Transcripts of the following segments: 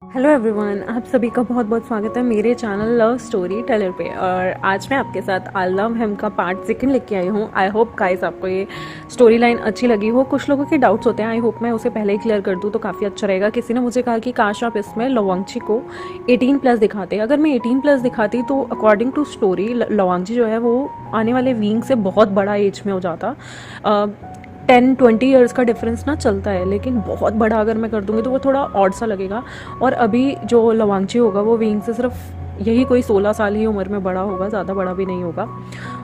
Hello everyone, आप सभी का बहुत बहुत स्वागत है मेरे चैनल लव स्टोरी टेलर पे। और आज मैं आपके साथ आई लव हिम का पार्ट 2 लेके आई हूँ। आई होप गाइस आपको ये स्टोरी लाइन अच्छी लगी हो। कुछ लोगों के डाउट्स होते हैं, आई होप मैं उसे पहले ही क्लियर कर दूँ तो काफ़ी अच्छा रहेगा। किसी ने मुझे कहा कि काश आप इसमें लवांगची को 18+ दिखाते। अगर मैं 18+ दिखाती तो अकॉर्डिंग टू स्टोरी लवांगची जो है वो आने वाले वींग से बहुत बड़ा एज में हो जाता। 10-20 ईयर्स का डिफरेंस ना चलता है, लेकिन बहुत बड़ा अगर मैं कर दूंगी तो वो थोड़ा ऑड सा लगेगा। और अभी जो लवांगची होगा वो वींग से सिर्फ यही कोई 16 साल ही उम्र में बड़ा होगा, ज़्यादा बड़ा भी नहीं होगा।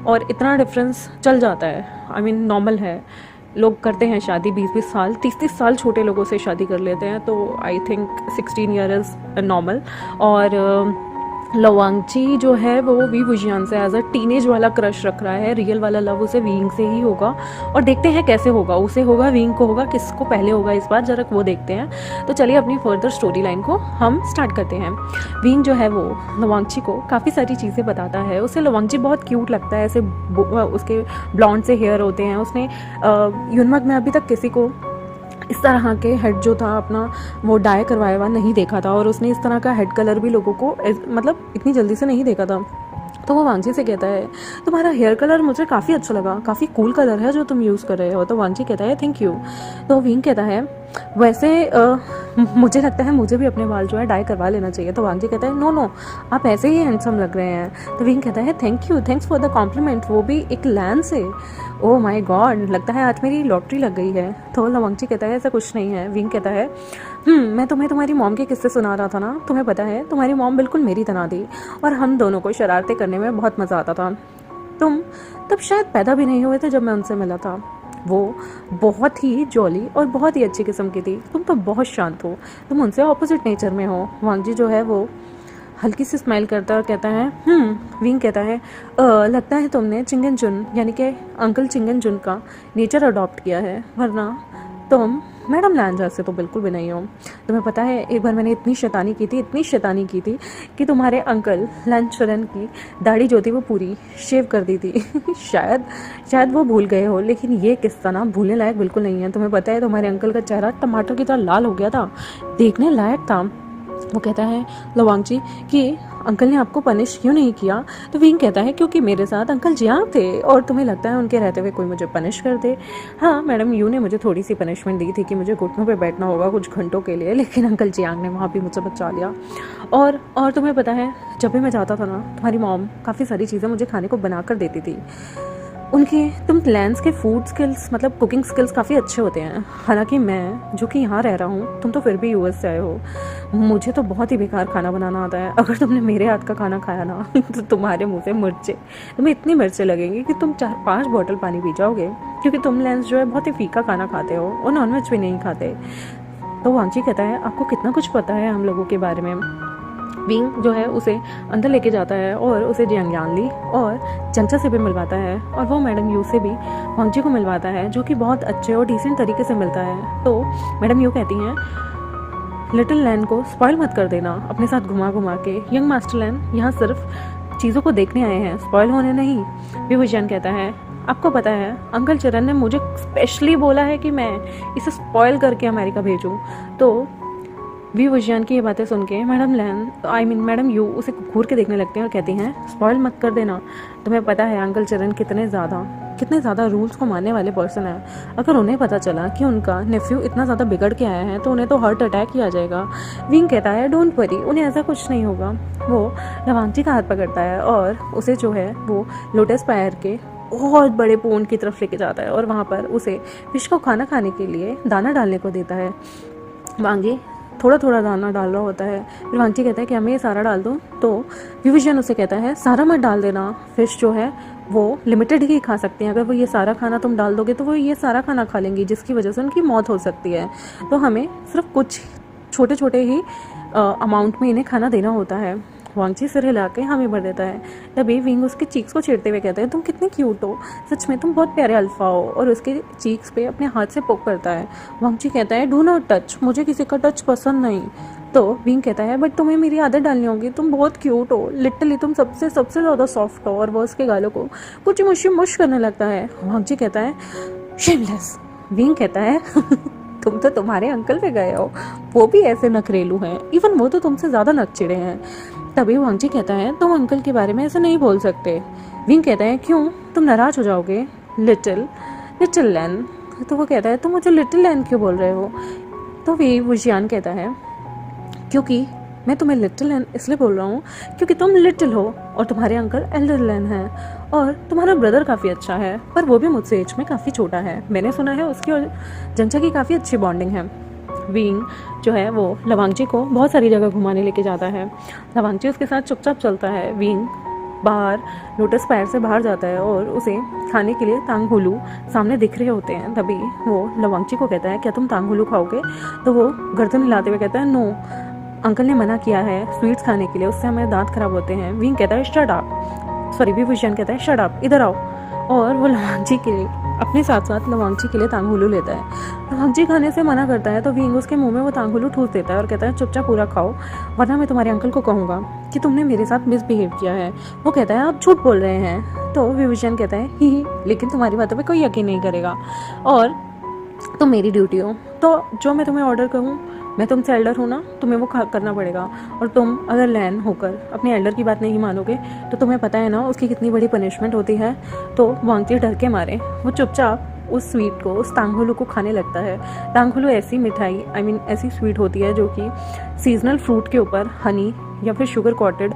और इतना डिफरेंस चल जाता है, आई मीन नॉर्मल है। लोग करते हैं शादी 20-20 साल, 30-30 साल छोटे लोगों से शादी कर लेते हैं, तो I think 16 year is normal. और लवांगची जो है वो वी वुजियान से एज अ टीनेज वाला क्रश रख रहा है। रियल वाला लव उसे वींग से ही होगा, और देखते हैं कैसे होगा। उसे होगा, वींग को होगा, किसको पहले होगा इस बार जरा वो देखते हैं। तो चलिए अपनी फर्दर स्टोरी लाइन को हम स्टार्ट करते हैं। वींग जो है वो लवांगची को काफ़ी सारी चीज़ें बताता है। उसे लवांगची बहुत क्यूट लगता है, ऐसे उसके ब्लॉन्ड से हेयर होते हैं। उसने यूनमग में अभी तक किसी को इस तरह के हेड जो था अपना वो डाई करवाया हुआ नहीं देखा था, और उसने इस तरह का हेड कलर भी लोगों को मतलब इतनी जल्दी से नहीं देखा था। तो वो वांगजी से कहता है तुम्हारा हेयर कलर मुझे काफ़ी अच्छा लगा, काफ़ी कूल कलर है जो तुम यूज़ कर रहे हो। तो वांगजी कहता है थैंक यू। तो विंग कहता है वैसे मुझे लगता है मुझे भी अपने बाल जो है डाई करवा लेना चाहिए। तो वांगजी कहता है नो नो, आप ऐसे ही हैंडसम लग रहे हैं। तो विंग कहता है thank you, thanks for the compliment, वो भी एक लैंड से। ओह माय गॉड, लगता है आज मेरी लॉटरी लग गई है। तो लवांगची कहता है ऐसा कुछ नहीं है। विंग कहता है मैं तुम्हें तुम्हारी मॉम के किस्से सुना रहा था ना, तुम्हें पता है तुम्हारी मॉम बिल्कुल मेरी तरह थी, और हम दोनों को शरारतें करने में बहुत मज़ा आता था। तुम तब शायद पैदा भी नहीं हुए थे जब मैं उनसे मिला था। वो बहुत ही जॉली और बहुत ही अच्छी किस्म की थी, तुम तो बहुत शांत हो, तुम उनसे ऑपोजिट नेचर में हो। वांगजी जो है वो हल्की सी स्माइल करता है और कहता है विंग कहता है लगता है तुमने चिंगन जुन यानी कि अंकल चिंगन जुन का नेचर अडॉप्ट किया है, वरना तुम मैडम लैंजा से तो बिल्कुल भी नहीं हो। तुम्हें पता है एक बार मैंने इतनी शैतानी की थी कि तुम्हारे अंकल लैंचरन की दाढ़ी जो थी वो पूरी शेव कर दी थी। शायद वो भूल गए हो, लेकिन ये किस्सा ना भूलने लायक बिल्कुल नहीं है। तुम्हें पता है तुम्हारे अंकल का चेहरा टमाटर की तरह लाल हो गया था, देखने लायक था। वो कहता है लवांगची कि अंकल ने आपको पनिश क्यों नहीं किया। तो विंग कहता है क्योंकि मेरे साथ अंकल जियांग थे, और तुम्हें लगता है उनके रहते हुए कोई मुझे पनिश कर दे। हाँ, मैडम यू ने मुझे थोड़ी सी पनिशमेंट दी थी कि मुझे घुटनों पे बैठना होगा कुछ घंटों के लिए, लेकिन अंकल जियांग ने वहाँ भी मुझे बचा लिया। और तुम्हें पता है जब भी मैं जाता था ना, तुम्हारी मॉम काफ़ी सारी चीज़ें मुझे खाने को बना कर देती थी। उनके तुम लैंस के फूड स्किल्स मतलब कुकिंग स्किल्स काफ़ी अच्छे होते हैं। हालांकि मैं जो कि यहाँ रह रहा हूँ, तुम तो फिर भी यूएस से आए हो, मुझे तो बहुत ही बेकार खाना बनाना आता है। अगर तुमने मेरे हाथ का खाना खाया ना तो तुम्हारे मुंह से मिर्चें, तुम्हें इतनी मिर्चें लगेंगी कि तुम 4-5 बॉटल पानी पी जाओगे, क्योंकि तुम लैंस जो है बहुत ही फीका खाना खाते हो और नॉनवेज भी नहीं खाते। तो वांगची कहता है आपको कितना कुछ पता है हम लोगों के बारे में। विंग जो है उसे अंदर लेके जाता है और उसे जियांगली और चमचा से भी मिलवाता है, और वो मैडम यू से भी वांगजी को मिलवाता है, जो कि बहुत अच्छे और डिसेंट तरीके से मिलता है। तो मैडम यू कहती हैं लिटिल लैन को स्पॉइल मत कर देना अपने साथ घुमा घुमा के। यंग मास्टर लैन यहाँ सिर्फ चीज़ों को देखने आए हैं, स्पॉइल होने नहीं। विभूषण कहता है आपको पता है अंकल चरण ने मुझे स्पेशली बोला है कि मैं इसे स्पॉइल करके अमेरिका भेजूँ। तो वी वुजियान की ये बातें सुन के मैडम यू उसे घूर के देखने लगते हैं और कहती हैं स्पॉइल मत कर देना। तुम्हें पता है अंकल चरण कितने ज़्यादा रूल्स को मानने वाले पर्सन हैं। अगर उन्हें पता चला कि उनका नेफ्यू इतना ज़्यादा बिगड़ के आया है तो उन्हें तो हार्ट अटैक ही आ जाएगा। विंग कहता है डोंट वरी, उन्हें ऐसा कुछ नहीं होगा। वो लवांगची का हाथ पकड़ता है और उसे जो है वो लोटस पैर के बहुत बड़े पोंड की तरफ लेके जाता है, और वहाँ पर उसे फिश को खाना खाने के लिए दाना डालने को देता है। वांगी थोड़ा थोड़ा दाना डाल रहा होता है। फिर वांगची कहता है कि मैं ये सारा डाल दूँ। तो विभूषण उसे कहता है सारा मत डाल देना, फिश जो है वो लिमिटेड ही खा सकते हैं। अगर वो ये सारा खाना तुम डाल दोगे तो वो ये सारा खाना खा लेंगी, जिसकी वजह से उनकी मौत हो सकती है। तो हमें सिर्फ कुछ छोटे छोटे ही अमाउंट में इन्हें खाना देना होता है। वांगची सिर हिला के हमें भर देता है। तभी विंग उसके चीक्स को छेड़ते हुए कहते हैं तुम कितने क्यूट हो, सच में तुम बहुत प्यारे अल्फा हो, और उसके चीक्स पे अपने हाथ से पोक करता है। वांगची कहता है डू नॉट टच, मुझे किसी का टच पसंद नहीं। तो विंग कहता है बट तुम्हें मेरी आदत डालनी होगी, तुम बहुत क्यूट हो, लिटरली तुम सबसे ज़्यादा सॉफ्ट हो। और वो उसके गालों को कुछ मुश करने लगता है। वांगची कहता है शेमलेस। विंग कहता है तुम तो तुम्हारे अंकल पे गए हो, वो भी ऐसे नखरेलू हैं, इवन वो तो तुमसे ज़्यादा नकचिड़े हैं। तभी वांगजी कहता है तुम अंकल के बारे में ऐसे नहीं बोल सकते। विंग कहता है क्यों, तुम नाराज हो जाओगे। लिटिल लैन। तो वो कहता है तुम मुझे लिटिल लैन क्यों बोल रहे हो। तो वी वुशियान कहता है क्योंकि मैं तुम्हें लिटिल लैन इसलिए बोल रहा हूँ क्योंकि तुम लिटिल हो और तुम्हारे अंकल एल्डर लैन हैं, और तुम्हारा ब्रदर काफ़ी अच्छा है पर वो भी मुझसे एज में काफ़ी छोटा है। मैंने सुना है उसकी और जंचा की काफ़ी अच्छी बॉन्डिंग है। विंग जो है वो लवांगजी को बहुत सारी जगह घुमाने लेके जाता है। लवांगजी उसके साथ चुपचाप चलता है। विंग बाहर लोटस पैर से बाहर जाता है और उसे खाने के लिए तांगहुलू सामने दिख रहे होते हैं। तभी वो लवांगजी को कहता है क्या तुम तांगहुलू खाओगे। तो वो गर्दन हिलाते हुए कहता है नो, अंकल ने मना किया है स्वीट्स खाने के लिए, उससे हमारे दांत खराब होते हैं। विंग कहता है शट अप, सॉरी विभूषण कहता है शट अप, इधर आओ। और वो लवांगजी के लिए अपने साथ साथ लवांगजी के लिए तांगहुलू लेता है। लवांगजी खाने से मना करता है तो विंग उसके मुंह में वो तांगहुलू ठूस देता है और कहता है चुपचाप पूरा खाओ वरना मैं तुम्हारे अंकल को कहूँगा कि तुमने मेरे साथ मिसबिहेव किया है। वो कहता है आप झूठ बोल रहे हैं। तो विभूषण कहता है ही लेकिन तुम्हारी बातों पर कोई यकीन नहीं करेगा और तुम मेरी ड्यूटी हो, तो जो मैं तुम्हें ऑर्डर करूँ, मैं तुमसे एल्डर हूँ ना, तुम्हें वो करना पड़ेगा। और तुम अगर लैन होकर अपने एल्डर की बात नहीं मानोगे तो तुम्हें पता है ना उसकी कितनी बड़ी पनिशमेंट होती है। तो वांगजी डर के मारे वो चुपचाप उस स्वीट को, उस तांगहुलू को खाने लगता है। तांगहुलू ऐसी मिठाई ऐसी स्वीट होती है जो कि सीजनल फ्रूट के ऊपर हनी या फिर शुगर कॉटेड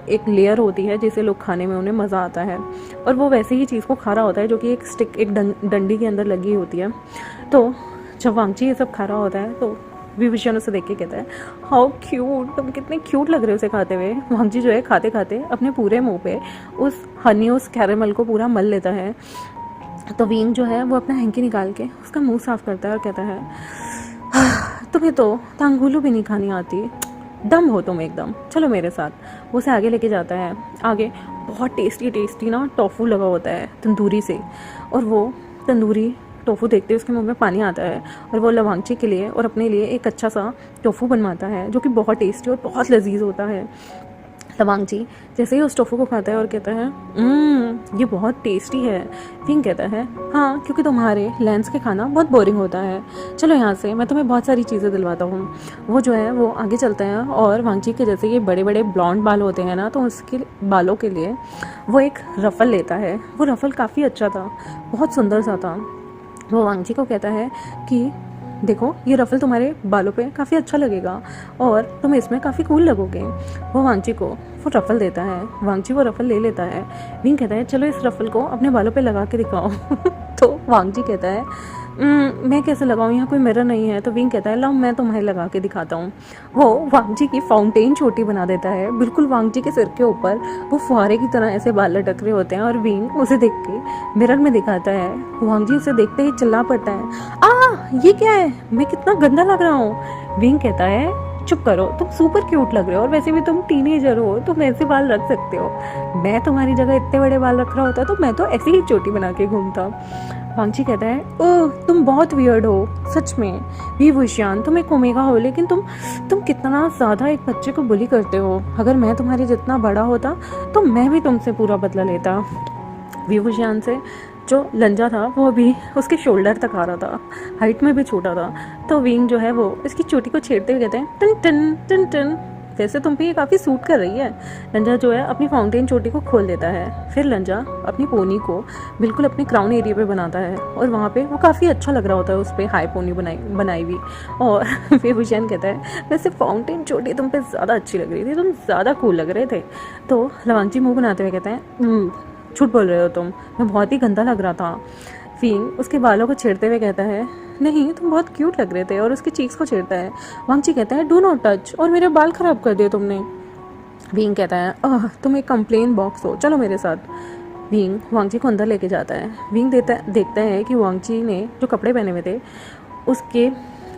एक लेयर होती है जिसे लोग खाने में उन्हें मज़ा आता है। और वो वैसे ही चीज़ को खा रहा होता है जो कि एक स्टिक, एक डंडी के अंदर लगी होती है। तो जब वांगजी ये सब खा रहा होता है तो विभूषण उसे देख के कहता है हाउ क्यूट, तुम कितने क्यूट लग रहे हो उसे खाते हुए। वांगजी जो है खाते खाते अपने पूरे मुंह पे उस हनी, उस कैरेमल को पूरा मल लेता है। तो विंग जो है वो अपना हैंकी निकाल के उसका मुंह साफ करता है और कहता है तुम्हें तो तांगहुलू भी नहीं खानी आती, दम हो तुम एकदम, चलो मेरे साथ। वो उसे आगे लेके जाता है। आगे बहुत टेस्टी ना टोफू लगा होता है तंदूरी से, और वो तंदूरी टोफू देखते उसके मुंह में पानी आता है और वो लवांगजी के लिए और अपने लिए एक अच्छा सा टोफू बनवाता है जो कि बहुत टेस्टी और बहुत लजीज होता है। लवांगजी जैसे ही उस टोफू को खाता है और कहता है ये बहुत टेस्टी है। विंग कहता है हाँ क्योंकि तुम्हारे लैंस के खाना बहुत बोरिंग होता है, चलो यहाँ से मैं तुम्हें बहुत सारी चीज़ें दिलवाता हूँ। वो जो है वो आगे चलता है और वांगजी के जैसे ये बड़े बड़े ब्लॉन्ड बाल होते हैं ना, तो उसके बालों के लिए वो एक रफ़ल लेता है। वो रफ़ल काफ़ी अच्छा था, बहुत सुंदर सा था। वो वांगजी को कहता है कि देखो ये रफ़ल तुम्हारे बालों पे काफ़ी अच्छा लगेगा और तुम इसमें काफ़ी कूल लगोगे। वो वांगजी को वो रफ़ल देता है। वांगजी वो रफ़ल ले लेता है। विंग कहता है चलो इस रफ़ल को अपने बालों पे लगा के दिखाओ। तो वांगजी कहता है मैं कैसे लगाऊँ, यहाँ कोई मिरर नहीं है। तो विंग कहता है लो मैं तुम्हें लगा के दिखाता हूँ। वो वांगजी की फाउंटेन छोटी बना देता है, बिल्कुल वांगजी के सिर के ऊपर वो फुहारे की तरह ऐसे बाल लटक रहे होते हैं। और विंग उसे देख के मिरर में दिखाता है। वांगजी उसे देखते ही चिल्ला पड़ता है ये क्या है, मैं कितना गंदा लग रहा हूँ। विंग कहता है चुप करो, तुम सुपर क्यूट लग रहे हो और वैसे भी तुम टीनेजर हो, तुम ऐसे बाल रख सकते हो। मैं तुम्हारी जगह इतने बड़े बाल रख रहा होता तो मैं तो ऐसे ही चोटी बना के घूमता। वांगजी कहता है ओह तुम बहुत वियर्ड हो सच में। विभूषण तुम एक ओमेगा हो लेकिन तुम कितना ज़्यादा एक बच्चे को बुली करते हो। अगर मैं तुम्हारे जितना बड़ा होता तो मैं भी तुमसे पूरा बदला लेता। विभूषण से जो लंजा था वो अभी उसके शोल्डर तक आ रहा था, हाइट में भी छोटा था। तो विंग जो है वो इसकी चोटी को छेड़ते हुए कहते हैं टन टन टन टन, वैसे तुम पे ये काफ़ी सूट कर रही है। लंजा जो है अपनी फाउंटेन चोटी को खोल देता है। फिर लंजा अपनी पोनी को बिल्कुल अपने क्राउन एरिया पे बनाता है और वहाँ पे वो काफ़ी अच्छा लग रहा होता है, उस पर हाई पोनी बनाई हुई। और विभूषण कहता है वैसे फाउंटेन चोटी तुम पे ज़्यादा अच्छी लग रही थी, तुम ज़्यादा कूल लग रहे थे। तो लवांगजी मुँह बनाते हुए कहते हैं झूठ बोल रहे हो तुम, मैं बहुत ही गंदा लग रहा था। विंग उसके बालों को छेड़ते हुए कहता है नहीं तुम बहुत क्यूट लग रहे थे, और उसकी चीक्स को छेड़ता है। वांगजी कहता है डू नॉट टच, और मेरे बाल खराब कर दिए तुमने। विंग कहता है तुम एक कंप्लेन बॉक्स हो, चलो मेरे साथ। विंग वांगजी को अंदर लेके जाता है। विंग देखता है कि वांगजी ने जो कपड़े पहने हुए थे उसके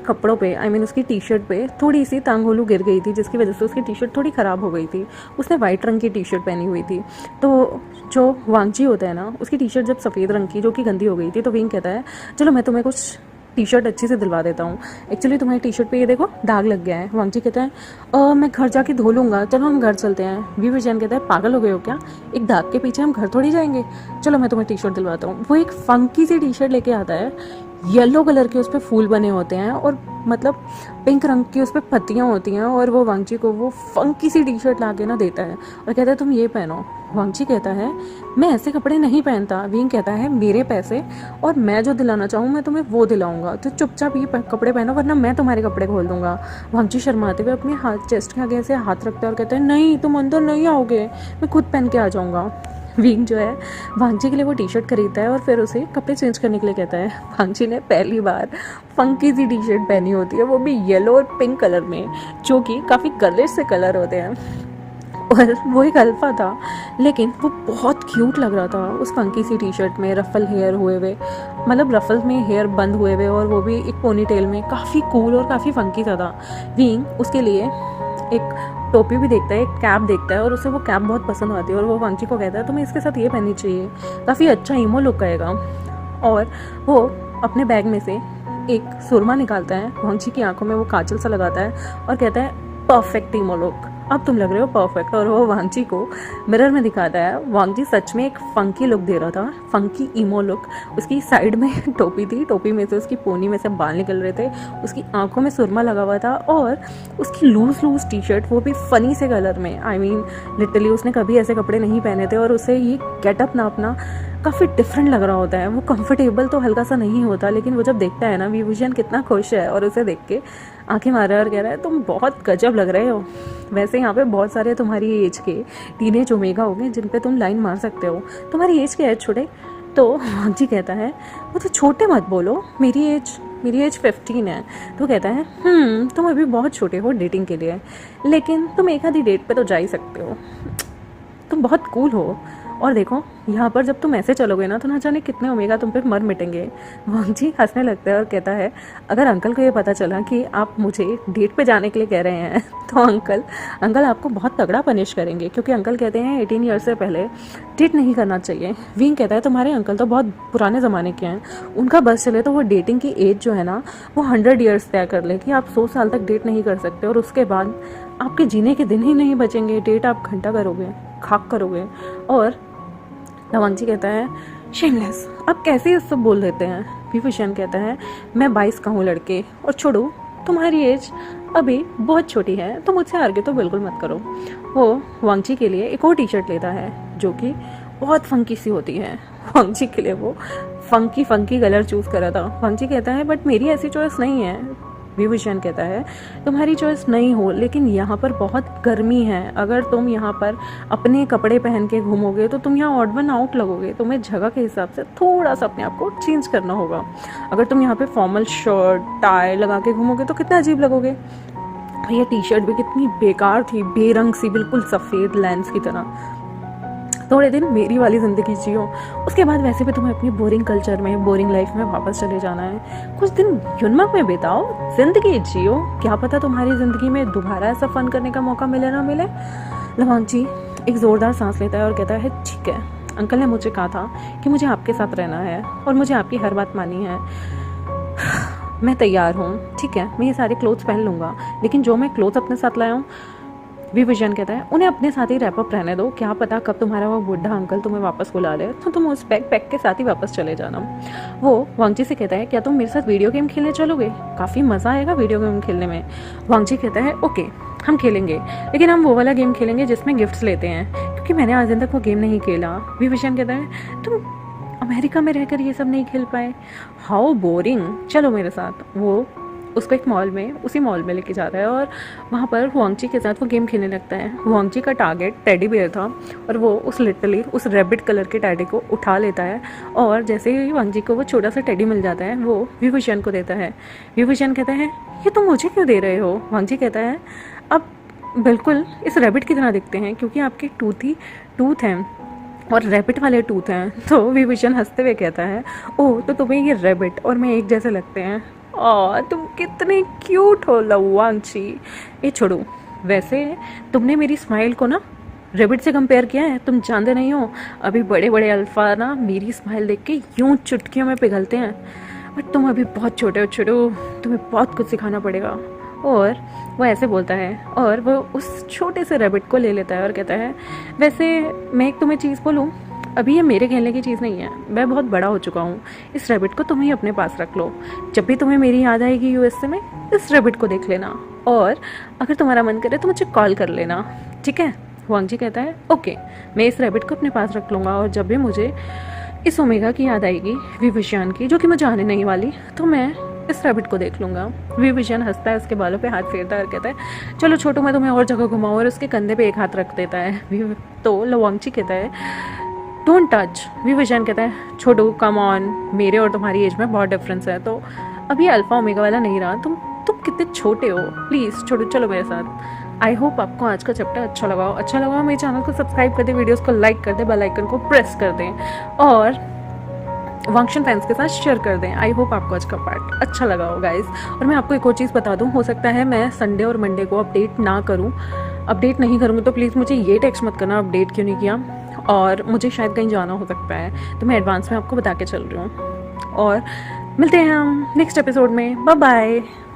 कपड़ों पे उसकी टी शर्ट पे थोड़ी सी तांगहुलू गिर गई थी, जिसकी वजह से उसकी टी शर्ट थोड़ी ख़राब हो गई थी। उसने वाइट रंग की टी शर्ट पहनी हुई थी। तो जो वांगजी होता है ना, उसकी टी शर्ट जब सफ़ेद रंग की जो कि गंदी हो गई थी, तो विंग कहता है चलो मैं तुम्हें कुछ टी शर्ट अच्छी से दिलवा देता हूँ। एक्चुअली तुम्हारी टी शर्ट पे ये देखो दाग लग गया है। वांगजी कहता है मैं घर जाके धो लूँगा, चलो हम घर चलते हैं। विभूषण कहता है पागल हो गए हो क्या, एक दाग के पीछे हम घर थोड़ी जाएंगे, चलो मैं तुम्हें टी शर्ट दिलवाता हूँ। वो एक फंकी सी टी शर्ट लेके आता है, येलो कलर के उस पर फूल बने होते हैं और मतलब पिंक रंग की उस पर पत्तियाँ होती हैं। और वो वांगची को वो फंकी सी टी शर्ट ला के ना देता है और कहता है तुम ये पहनो। वांगची कहता है मैं ऐसे कपड़े नहीं पहनता। विंग कहता है मेरे पैसे और मैं जो दिलाना चाहूँ मैं तुम्हें वो दिलाऊंगा, तो चुपचाप ये कपड़े पहनो वरना मैं तुम्हारे कपड़े खोल दूंगा। वांगची शर्माते हुए अपने हाथ चेस्ट के आगे ऐसे हाथ रखता है और कहता है नहीं तुम अंदर नहीं आओगे, मैं खुद पहन के आ जाऊँगा। विंग जो है वांगची के लिए वो टी शर्ट खरीदता है और फिर उसे कपड़े चेंज करने के लिए कहता है। वांगची ने पहली बार फंकी सी टी शर्ट पहनी होती है, वो भी येलो और पिंक कलर में, जो कि काफ़ी कलर से कलर होते हैं। और वो एक अल्फा था लेकिन वो बहुत क्यूट लग रहा था उस फंकी सी टी शर्ट में, रफल हेयर हुए हुए, मतलब रफल में हेयर बंद हुए हुए और वो भी एक पोनी टेल में, काफ़ी कूल और काफ़ी फंकी सा था। विंग उसके लिए एक टोपी भी देखता है, एक कैप देखता है और उसे वो कैप बहुत पसंद आती है और वो वांगची को कहता है तुम्हें इसके साथ ये पहननी चाहिए, काफ़ी अच्छा ईमो लुक आएगा। और वो अपने बैग में से एक सुरमा निकालता है, वांगची की आंखों में वो काजल सा लगाता है और कहता है परफेक्ट ईमो लुक, अब तुम लग रहे हो परफेक्ट। और वो वांगची को मिरर में दिखाता है। वांगची सच में एक फंकी लुक दे रहा था, फंकी ईमो लुक। उसकी साइड में टोपी थी, टोपी में से उसकी पोनी में से बाल निकल रहे थे, उसकी आंखों में सुरमा लगा हुआ था और उसकी लूज टी शर्ट, वो भी फनी से कलर में। आई मीन लिटरली उसने कभी ऐसे कपड़े नहीं पहने थे और उसे ये गेटअप ना अपना काफ़ी डिफरेंट लग रहा होता है। वो कंफर्टेबल तो हल्का सा नहीं होता लेकिन वो जब देखता है ना विभूषण कितना खुश है और उसे देख के आंखें मार रहा है और कह रहा है तुम बहुत गजब लग रहे हो। वैसे यहाँ पे बहुत सारे तुम्हारी एज के टीनेज ओमेगा हो गए जिन पे तुम लाइन मार सकते हो। तुम्हारी एज क्या है छोटे? तो वांगची कहता है वो तो छोटे मत बोलो, मेरी एज 15 है। तो कहता है तुम अभी बहुत छोटे हो डेटिंग के लिए, लेकिन तुम एक आधी डेट पे तो जा ही सकते हो, तुम बहुत कूल हो। और देखो यहाँ पर जब तुम ऐसे चलोगे ना तो ना जाने कितने ओमेगा तुम पे मर मिटेंगे। वांगची हंसने लगता है और कहता है अगर अंकल को ये पता चला कि आप मुझे डेट पे जाने के लिए कह रहे हैं तो अंकल आपको बहुत तगड़ा पनिश करेंगे, क्योंकि अंकल कहते हैं 18 ईयर्स से पहले डेट नहीं करना चाहिए। विंग कहता है तुम्हारे अंकल तो बहुत पुराने ज़माने के हैं, उनका बस चले तो वो डेटिंग की एज जो है ना वो 100 ईयर्स तय कर ले कि आप 100 साल तक डेट नहीं कर सकते और उसके बाद आपके जीने के दिन ही नहीं बचेंगे, डेट आप घंटा करोगे, खाक करोगे। और वांगची कहता है शेमलेस, अब कैसे ये सब बोल देते हैं। विभूषण कहता है मैं 22 का हूँ लड़के, और छोड़ो तुम्हारी एज अभी बहुत छोटी है तो मुझसे आगे तो बिल्कुल मत करो। वो वांगची के लिए एक और टी शर्ट लेता है जो कि बहुत फंकी सी होती है। वांगची के लिए वो फंकी कलर चूज़ करा था। वांगची कहता है बट मेरी ऐसी चॉइस नहीं है। विभूषण कहता है तुम्हारी चॉइस नहीं हो, लेकिन यहाँ पर बहुत गर्मी है, अगर तुम यहाँ पर अपने कपड़े पहन के घूमोगे तो तुम यहाँ ऑड वन आउट लगोगे, तुम्हें जगह के हिसाब से थोड़ा सा अपने आप को चेंज करना होगा। अगर तुम यहाँ पे फॉर्मल शर्ट टाई लगा के घूमोगे तो कितना अजीब लगोगे। ये टी शर्ट भी कितनी बेकार थी, बेरंग सी, बिल्कुल सफ़ेद लेंस की तरह। थोड़े दिन मेरी वाली ज़िंदगी जियो, उसके बाद वैसे भी तुम्हें अपनी बोरिंग कल्चर में, बोरिंग लाइफ में वापस चले जाना है। कुछ दिन यूनमक में बिताओ, ज़िंदगी जियो, क्या पता तुम्हारी ज़िंदगी में दोबारा ऐसा फ़न करने का मौका मिले ना मिले। वांगची एक ज़ोरदार सांस लेता है और कहता है ठीक है, अंकल ने मुझे कहा था कि मुझे आपके साथ रहना है और मुझे आपकी हर बात मानी है, मैं तैयार हूँ। ठीक है, मैं ये सारे क्लोथ्स पहन लूँगा, लेकिन जो मैं क्लोथ्स अपने साथ लाया हूँ, विभूषण कहता है उन्हें अपने साथ ही रैप अप रहने दो, क्या पता कब तुम्हारा वो बुढ़ा अंकल तुम्हें वापस बुला ले तो तुम उस पैक के साथ ही वापस चले जाना। वो वांगची से कहता है क्या तुम मेरे साथ वीडियो गेम खेलने चलोगे, काफ़ी मज़ा आएगा वीडियो गेम खेलने में। वांगची कहता है ओके हम खेलेंगे, लेकिन हम वो वाला गेम खेलेंगे जिसमें गिफ्ट्स लेते हैं, क्योंकि मैंने आज दिन तक वो गेम नहीं खेला। विभूषण कहता है तुम अमेरिका में रहकर ये सब नहीं खेल पाए, हाउ बोरिंग, चलो मेरे साथ। वो उसको एक मॉल में, उसी मॉल में लेके जाता है और वहाँ पर वांगची के साथ वो गेम खेलने लगता है। वांगची का टारगेट टेडी बियर था और वो उस रैबिट कलर के टेडी को उठा लेता है और जैसे ही वांगची को वो छोटा सा टेडी मिल जाता है वो विभूषण को देता है। विभूषण कहता है ये तुम मुझे क्यों दे रहे हो। वांगची कहता है अब बिल्कुल इस रैबिट की तरह दिखते हैं क्योंकि आपके टूथ हैं और रैबिट वाले टूथ हैं। तो विभूषण हंसते हुए कहता है ओह तो तुम्हें ये रैबिट और मैं एक जैसे लगते हैं, तुम कितने क्यूट हो वांगची। ये छोड़ो, वैसे तुमने मेरी स्माइल को ना रैबिट से कंपेयर किया है, तुम जानते नहीं हो अभी बड़े बड़े अल्फा ना मेरी स्माइल देख के यूं चुटकियों में पिघलते हैं, बट तुम अभी बहुत छोटे हो छोटू, तुम्हें बहुत कुछ सिखाना पड़ेगा। और वो ऐसे बोलता है और वो उस छोटे से रैबिट को ले लेता है और कहता है वैसे मैं एक तुम्हें चीज़ बोलूँ, अभी ये मेरे खेलने की चीज़ नहीं है, मैं बहुत बड़ा हो चुका हूँ। इस रैबिट को तुम ही अपने पास रख लो। जब भी तुम्हें मेरी याद आएगी यूएसए में, इस रैबिट को देख लेना, और अगर तुम्हारा मन करे तो मुझे कॉल कर लेना, ठीक है? हुआंग जी कहता है ओके, मैं इस रैबिट को अपने पास रख लूँगा, और जब भी मुझे इस ओमेगा की याद आएगी, विविशियन की, जो कि मुझे आने नहीं वाली, तो मैं इस रैबिट को देख लूँगा। विविशियन हंसता है, उसके बालों पे हाथ फेरता है और कहता है चलो छोटू, मैं तुम्हें और जगह घुमाऊँ, और उसके कंधे पे एक हाथ रख देता है। तो लवांगची कहता है डोंट टच। विविशियन कहता है छोटू कम ऑन, मेरे और तुम्हारी एज में बहुत डिफरेंस है, तो अभी अल्फा ओमेगा वाला नहीं रहा, तुम कितने छोटे हो, प्लीज़ छोटू चलो मेरे साथ। आई होप आपको आज का चैप्टर अच्छा लगा हो। अच्छा लगा हो मेरे चैनल को सब्सक्राइब कर दें, वीडियोस को लाइक कर दें, बेल आइकन को प्रेस कर दें, और वांगशन फैंस के साथ शेयर कर दें। आई होप आपको आज का पार्ट अच्छा लगा हो गाइस। और मैं आपको एक और चीज़ बता दूं, हो सकता है मैं संडे और मंडे को अपडेट नहीं करूँगी, तो प्लीज़ मुझे ये टेक्स्ट मत करना अपडेट क्यों नहीं किया, और मुझे शायद कहीं जाना हो सकता है, तो मैं एडवांस में आपको बता के चल रही हूँ। और मिलते हैं हम नेक्स्ट एपिसोड में। Bye bye.